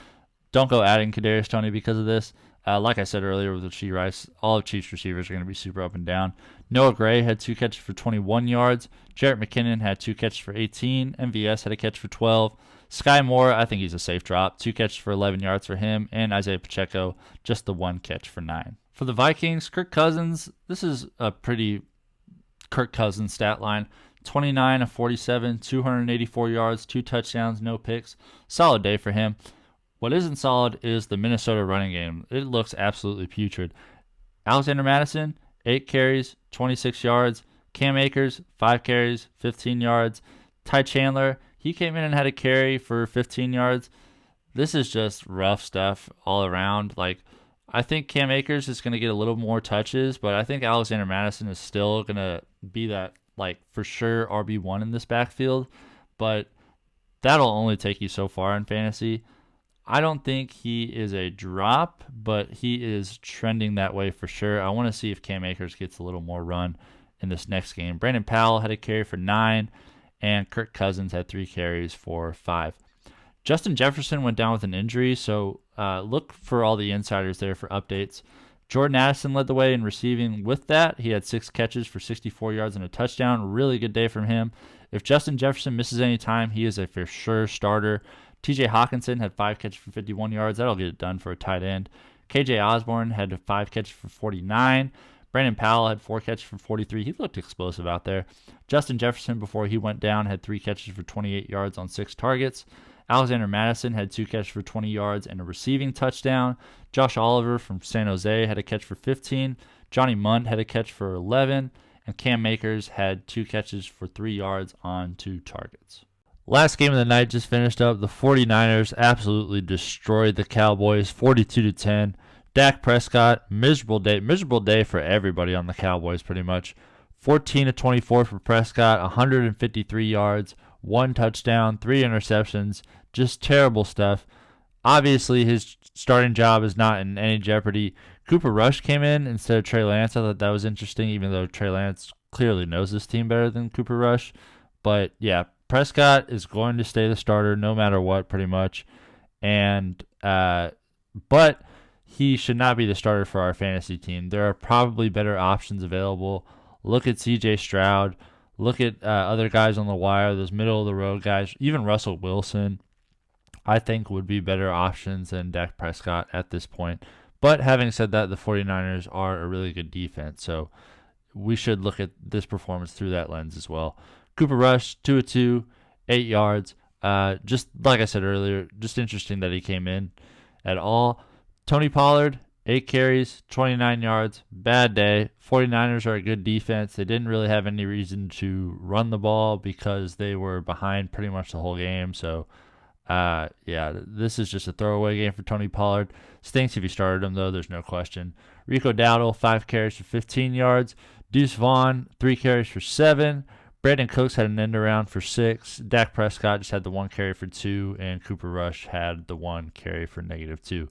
Don't go adding Kadarius Toney because of this. Like I said earlier with Rashee Rice, all of Chiefs receivers are going to be super up and down. Noah Gray had 2 catches for 21 yards. Jerick McKinnon had 2 catches for 18. MVS had a catch for 12. Sky Moore, I think he's a safe drop. 2 catches for 11 yards for him. And Isaiah Pacheco, just the 1 catch for 9. For the Vikings, Kirk Cousins, this is a pretty Kirk Cousins stat line. 29 of 47, 284 yards, 2 touchdowns, no picks. Solid day for him. What isn't solid is the Minnesota running game. It looks absolutely putrid. Alexander Mattison, 8 carries, 26 yards. Cam Akers, 5 carries, 15 yards. Ty Chandler, he came in and had a carry for 15 yards. This is just rough stuff all around. Like, I think Cam Akers is going to get a little more touches, but I think Alexander Mattison is still going to be that, like, for sure RB1 in this backfield. But that'll only take you so far in fantasy. I don't think he is a drop, but he is trending that way for sure. I want to see if Cam Akers gets a little more run in this next game. Brandon Powell had a carry for 9, and Kirk Cousins had 3 carries for 5. Justin Jefferson went down with an injury, so look for all the insiders there for updates. Jordan Addison led the way in receiving with that. He had 6 catches for 64 yards and a touchdown. Really good day from him. If Justin Jefferson misses any time, he is a for sure starter. TJ Hawkinson had 5 catches for 51 yards. That'll get it done for a tight end. KJ Osborne had 5 catches for 49. Brandon Powell had 4 catches for 43. He looked explosive out there. Justin Jefferson, before he went down, had 3 catches for 28 yards on 6 targets. Alexander Mattison had 2 catches for 20 yards and a receiving touchdown. Josh Oliver from San Jose had a catch for 15. Johnny Munt had a catch for 11. And Cam Akers had 2 catches for 3 yards on 2 targets. Last game of the night just finished up. The 49ers absolutely destroyed the Cowboys 42-10. Dak Prescott, miserable day for everybody on the Cowboys pretty much. 14 of 24 for Prescott, 153 yards, 1 touchdown, 3 interceptions, just terrible stuff. Obviously, his starting job is not in any jeopardy. Cooper Rush came in instead of Trey Lance. I thought that was interesting, even though Trey Lance clearly knows this team better than Cooper Rush. But yeah, Prescott is going to stay the starter no matter what, pretty much. And but he should not be the starter for our fantasy team. There are probably better options available. Look at C.J. Stroud. Look at other guys on the wire, those middle-of-the-road guys. Even Russell Wilson, I think, would be better options than Dak Prescott at this point. But having said that, the 49ers are a really good defense, so we should look at this performance through that lens as well. Cooper Rush, 2 of 2, 8 yards. Just like I said earlier, just interesting that he came in at all. Tony Pollard, 8 carries, 29 yards. Bad day. 49ers are a good defense. They didn't really have any reason to run the ball because they were behind pretty much the whole game. So, this is just a throwaway game for Tony Pollard. Stinks if you started him, though. There's no question. Rico Dowdle, 5 carries for 15 yards. Deuce Vaughn, 3 carries for 7. Brandon Cooks had an end around for 6. Dak Prescott just had the 1 carry for 2. And Cooper Rush had the 1 carry for -2.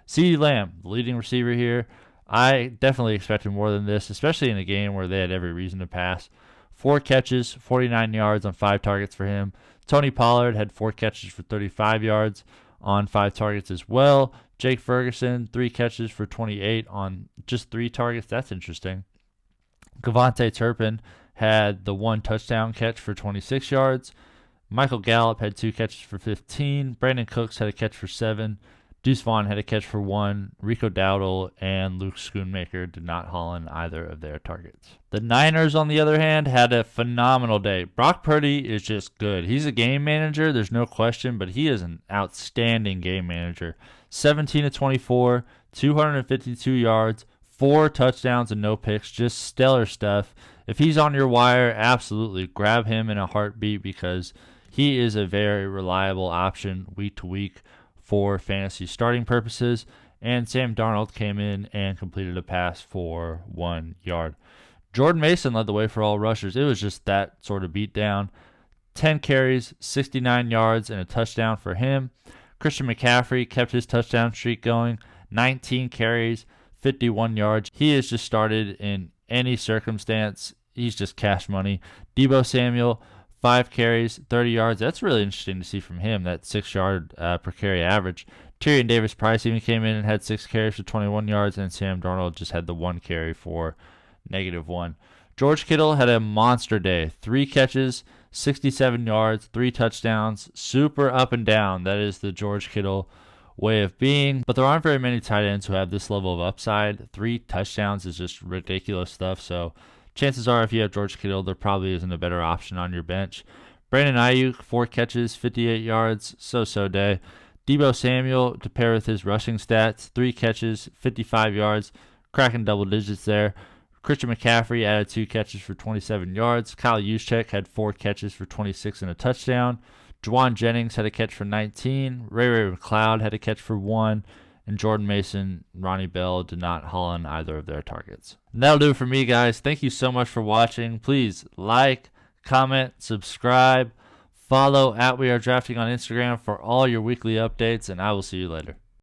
CeeDee Lamb, the leading receiver here. I definitely expected more than this, especially in a game where they had every reason to pass. 4 catches, 49 yards on 5 targets for him. Tony Pollard had 4 catches for 35 yards on 5 targets as well. Jake Ferguson, 3 catches for 28 on just 3 targets. That's interesting. Kevontae Turpin had the 1 touchdown catch for 26 yards. Michael Gallup had 2 catches for 15. Brandon Cooks had a catch for 7. Deuce Vaughn had a catch for 1. Rico Dowdle and Luke Schoonmaker did not haul in either of their targets. The Niners, on the other hand, had a phenomenal day. Brock Purdy is just good. He's a game manager, there's no question, but he is an outstanding game manager. 17 of 24, 252 yards, 4 touchdowns and no picks, just stellar stuff. If he's on your wire, absolutely grab him in a heartbeat because he is a very reliable option week to week for fantasy starting purposes. And Sam Darnold came in and completed a pass for 1 yard. Jordan Mason led the way for all rushers. It was just that sort of beatdown. 10 carries, 69 yards, and a touchdown for him. Christian McCaffrey kept his touchdown streak going. 19 carries, 51 yards. He has just started in any circumstance. He's just cash money. Deebo Samuel, 5 carries, 30 yards. That's really interesting to see from him, that 6-yard per carry average. Tyrion Davis-Price even came in and had 6 carries for 21 yards, and Sam Darnold just had the 1 carry for -1. George Kittle had a monster day. 3 catches, 67 yards, 3 touchdowns. Super up and down. That is the George Kittle way of being. But there aren't very many tight ends who have this level of upside. 3 touchdowns is just ridiculous stuff, so chances are if you have George Kittle, there probably isn't a better option on your bench. Brandon Ayuk, 4 catches, 58 yards, so-so day. Deebo Samuel, to pair with his rushing stats, 3 catches, 55 yards, cracking double digits there. Christian McCaffrey added 2 catches for 27 yards. Kyle Juszczyk had 4 catches for 26 and a touchdown. Juwan Jennings had a catch for 19. Ray McCloud had a catch for 1. And Jordan Mason, Ronnie Bell did not haul in either of their targets. And that'll do it for me, guys. Thank you so much for watching. Please like, comment, subscribe, follow @WeAreDrafting on Instagram for all your weekly updates, and I will see you later.